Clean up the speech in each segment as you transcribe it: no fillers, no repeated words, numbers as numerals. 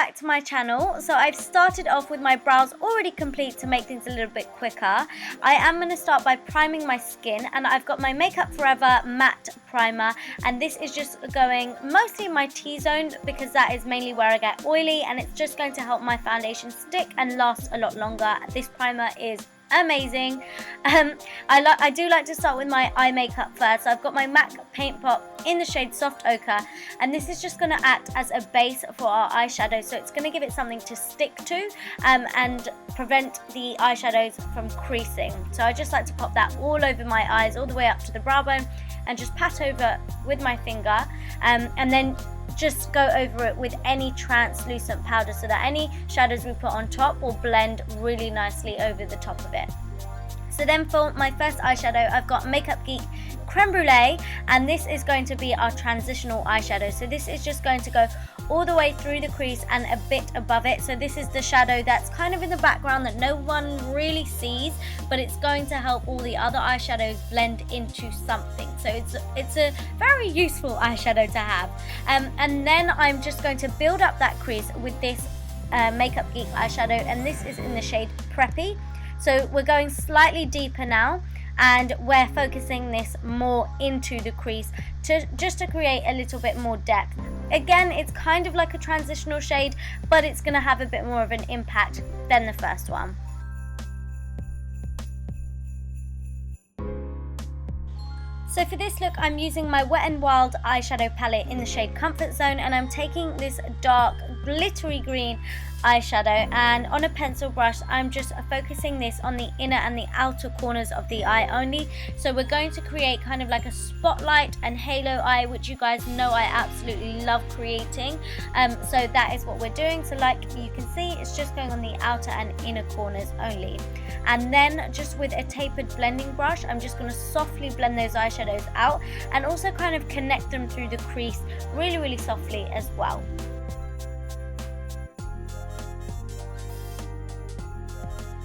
back to my channel. So I've started off with my brows already complete to make things a little bit quicker. I am going to start by priming my skin, and I've got my Makeup Forever matte primer, and this is just going mostly my T-zone because that is mainly where I get oily, and it's just going to help my foundation stick and last a lot longer. This primer is amazing. I do like to start with my eye makeup first. So I've got my MAC Paint Pot in the shade Soft Ochre, and this is just going to act as a base for our eyeshadow, so it's going to give it something to stick to and prevent the eyeshadows from creasing. So I just like to pop that all over my eyes, all the way up to the brow bone, and just pat over with my finger, and then just go over it with any translucent powder so that any shadows we put on top will blend really nicely over the top of it. So then for my first eyeshadow, I've got Makeup Geek Creme Brulee, and this is going to be our transitional eyeshadow. So this is just going to go all the way through the crease and a bit above it. So this is the shadow that's kind of in the background that no one really sees, but it's going to help all the other eyeshadows blend into something. So it's a very useful eyeshadow to have. And then I'm just going to build up that crease with this Makeup Geek eyeshadow, and this is in the shade Preppy. So we're going slightly deeper now, and we're focusing this more into the crease just to create a little bit more depth. Again, it's kind of like a transitional shade, but it's going to have a bit more of an impact than the first one. So for this look, I'm using my Wet n Wild eyeshadow palette in the shade Comfort Zone, and I'm taking this dark glittery green eyeshadow, and on a pencil brush I'm just focusing this on the inner and the outer corners of the eye only. So we're going to create kind of like a spotlight and halo eye, which you guys know I absolutely love creating. So that is what we're doing. So like you can see, it's just going on the outer and inner corners only. And then just with a tapered blending brush, I'm just going to softly blend those eyeshadows out and also kind of connect them through the crease really softly as well.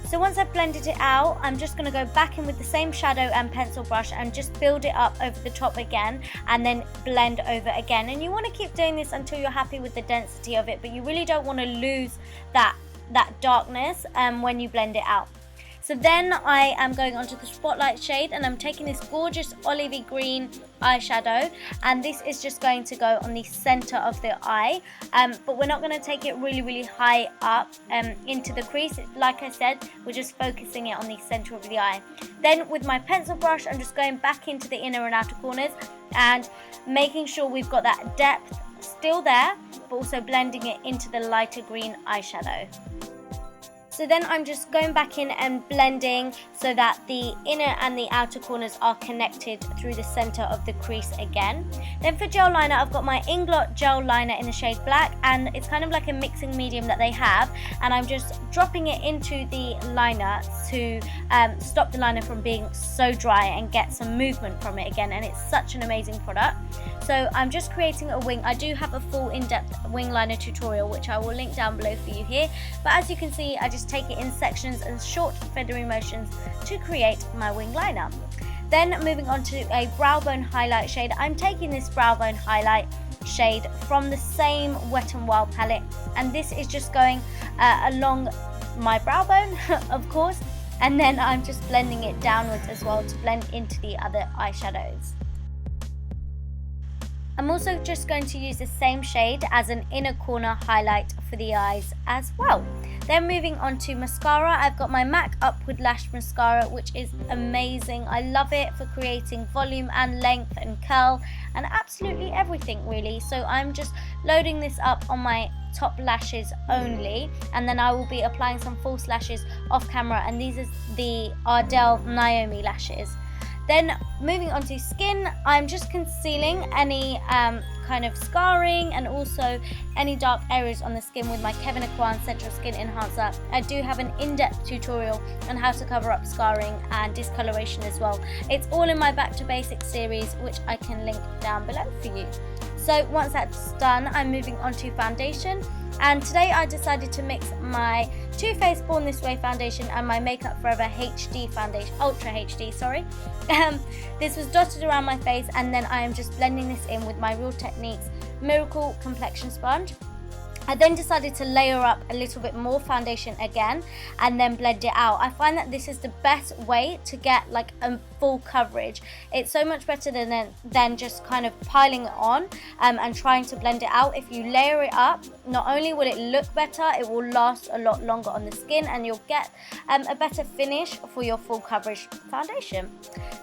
So once I've blended it out, I'm just going to go back in with the same shadow and pencil brush and just build it up over the top again, and then blend over again. And you want to keep doing this until you're happy with the density of it, but you really don't want to lose that darkness when you blend it out. So then I am going onto the Spotlight shade, and I'm taking this gorgeous olivey green eyeshadow, and this is just going to go on the center of the eye, but we're not going to take it really high up into the crease. Like I said, we're just focusing it on the center of the eye. Then with my pencil brush, I'm just going back into the inner and outer corners and making sure we've got that depth still there, but also blending it into the lighter green eyeshadow. So then I'm just going back in and blending so that the inner and the outer corners are connected through the center of the crease again. Then for gel liner, I've got my Inglot Gel Liner in the shade Black, and it's kind of like a mixing medium that they have, and I'm just dropping it into the liner to stop the liner from being so dry and get some movement from it again, and it's such an amazing product. So I'm just creating a wing. I do have a full in-depth wing liner tutorial, which I will link down below for you here, but as you can see, I just take it in sections and short feathery motions to create my wing liner. Then moving on to a brow bone highlight shade, I'm taking this brow bone highlight shade from the same Wet n Wild palette, and this is just going along my brow bone of course, and then I'm just blending it downwards as well to blend into the other eyeshadows. I'm also just going to use the same shade as an inner corner highlight for the eyes as well. Then moving on to mascara, I've got my MAC Upward Lash Mascara, which is amazing. I love it for creating volume and length and curl and absolutely everything really. So I'm just loading this up on my top lashes only, and then I will be applying some false lashes off camera, and these are the Ardell Naomi lashes. Then moving on to skin, I'm just concealing any kind of scarring and also any dark areas on the skin with my Kevyn Central Skin Enhancer. I do have an in-depth tutorial on how to cover up scarring and discoloration as well. It's all in my Back to Basics series, which I can link down below for you. So once that's done, I'm moving on to foundation. And today I decided to mix my Too Faced Born This Way foundation and my Makeup Forever HD foundation, Ultra HD, sorry. This was dotted around my face, and then I am just blending this in with my Real Techniques Miracle Complexion Sponge. I then decided to layer up a little bit more foundation again and then blend it out. I find that this is the best way to get like a full coverage. It's so much better than just kind of piling it on and trying to blend it out. If you layer it up, not only will it look better, it will last a lot longer on the skin and you'll get a better finish for your full coverage foundation.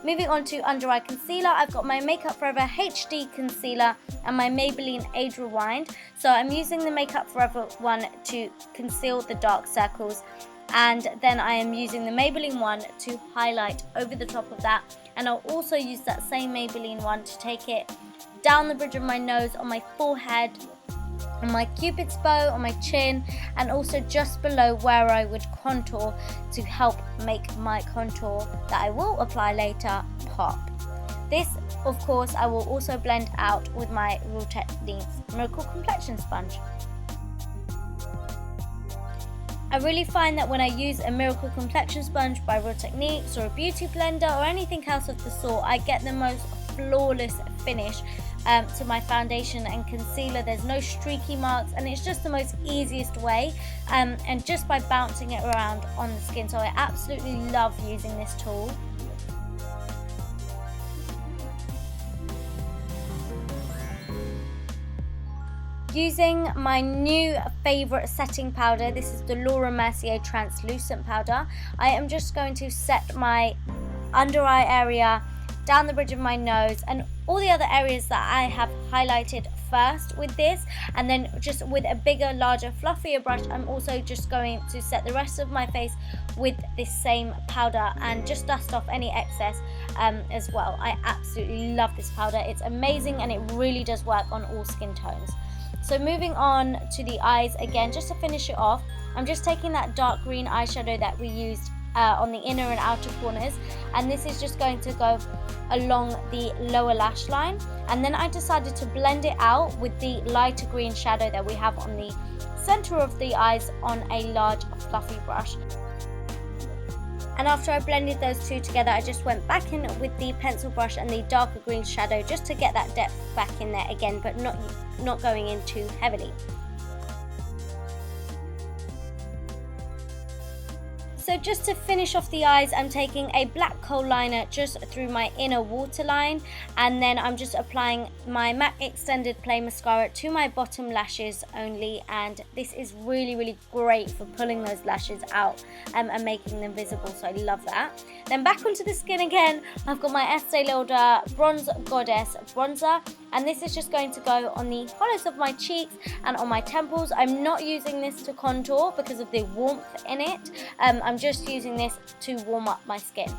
Moving on to under eye concealer, I've got my Makeup Forever HD Concealer and my Maybelline Age Rewind. So I'm using the Makeup Forever one to conceal the dark circles, and then I am using the Maybelline one to highlight over the top of that, and I'll also use that same Maybelline one to take it down the bridge of my nose, on my forehead, on my cupid's bow, on my chin, and also just below where I would contour to help make my contour that I will apply later pop. This, of course, I will also blend out with my Real Techniques Miracle Complexion Sponge. I really find that when I use a Miracle Complexion Sponge by Real Techniques or a beauty blender or anything else of the sort, I get the most flawless finish to my foundation and concealer. There's no streaky marks and it's just the most easiest way, and just by bouncing it around on the skin. So I absolutely love using this tool. Using my new favourite setting powder, this is the Mercier translucent powder. I am just going to set my under eye area, down the bridge of my nose, and all the other areas that I have highlighted first with this, and then just with a bigger, larger, fluffier brush, I'm also just going to set the rest of my face with this same powder and just dust off any excess as well. I absolutely love this powder. It's amazing and it really does work on all skin tones. So moving on to the eyes again, just to finish it off, I'm just taking that dark green eyeshadow that we used on the inner and outer corners, and this is just going to go along the lower lash line, and then I decided to blend it out with the lighter green shadow that we have on the center of the eyes on a large fluffy brush. And after I blended those two together, I just went back in with the pencil brush and the darker green shadow just to get that depth back in there again, but not going in too heavily. So just to finish off the eyes, I'm taking a black kohl liner just through my inner waterline, and then I'm just applying my MAC Extended Play Mascara to my bottom lashes only, and this is really great for pulling those lashes out and making them visible, so I love that. Then back onto the skin again, I've got my Estee Lauder Bronze Goddess bronzer, and this is just going to go on the hollows of my cheeks and on my temples. I'm not using this to contour because of the warmth in it. I'm just using this to warm up my skin.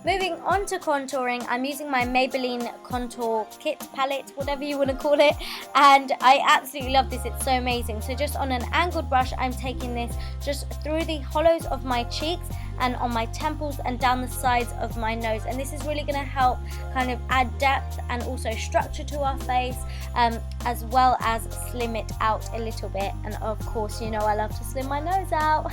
Moving on to contouring, I'm using my Maybelline Contour Kit palette, whatever you want to call it, and I absolutely love this. It's so amazing. So just on an angled brush, I'm taking this just through the hollows of my cheeks and on my temples and down the sides of my nose, and this is really going to help kind of add depth and also structure to our face, as well as slim it out a little bit. And of course, you know I love to slim my nose out.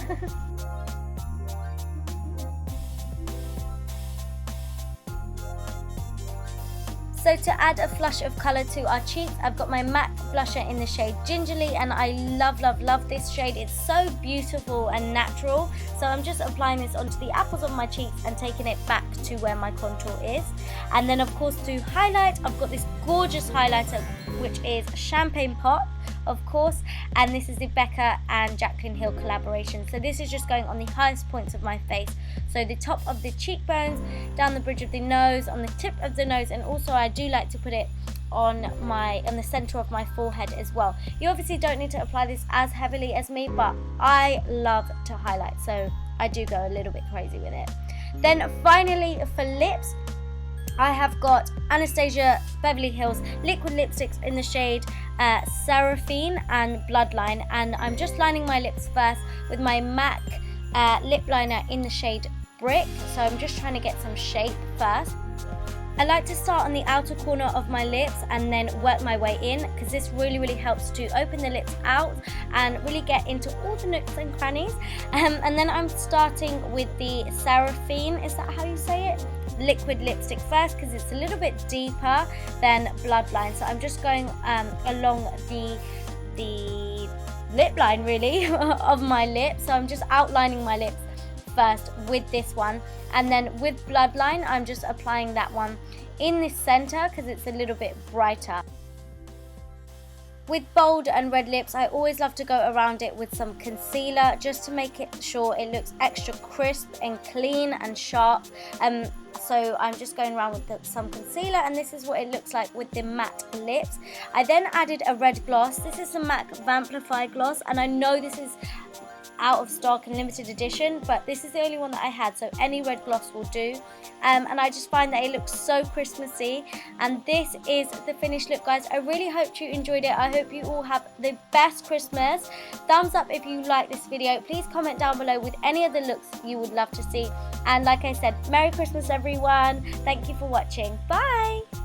So to add a flush of colour to our cheeks, I've got my MAC blusher in the shade Gingerly, and I love this shade. It's so beautiful and natural. So I'm just applying this onto the apples of my cheeks and taking it back to where my contour is. And then of course to highlight, I've got this gorgeous highlighter which is Champagne Pop, of course, and this is the Becca and Jaclyn Hill collaboration. So this is just going on the highest points of my face, so the top of the cheekbones, down the bridge of the nose, on the tip of the nose, and also I do like to put it on the center of my forehead as well. You obviously don't need to apply this as heavily as me, but I love to highlight, so I do go a little bit crazy with it. Then finally for lips, I have got Anastasia Beverly Hills liquid lipsticks in the shade Sarafine and Bloodline, and I'm just lining my lips first with my MAC lip liner in the shade Brick. So I'm just trying to get some shape first. I like to start on the outer corner of my lips and then work my way in, because this really helps to open the lips out and really get into all the nooks and crannies. And then I'm starting with the Sarafine, is that how you say it? Liquid lipstick first, because it's a little bit deeper than Bloodline. So I'm just going along the lip line really of my lips. So I'm just outlining my lips first with this one, and then with Bloodline I'm just applying that one in the center because it's a little bit brighter. With bold and red lips, I always love to go around it with some concealer just to make it sure it looks extra crisp and clean and sharp. So I'm just going around with some concealer, and this is what it looks like with the matte lips. I then added a red gloss. This is the MAC Vamplify gloss, and I know this is out of stock and limited edition, but this is the only one that I had, so any red gloss will do. And I just find that it looks so Christmassy, and this is the finished look, guys. I really hope you enjoyed it. I hope you all have the best Christmas. Thumbs up if you like this video. Please comment down below with any other looks you would love to see, and like I said, Merry Christmas everyone. Thank you for watching. Bye.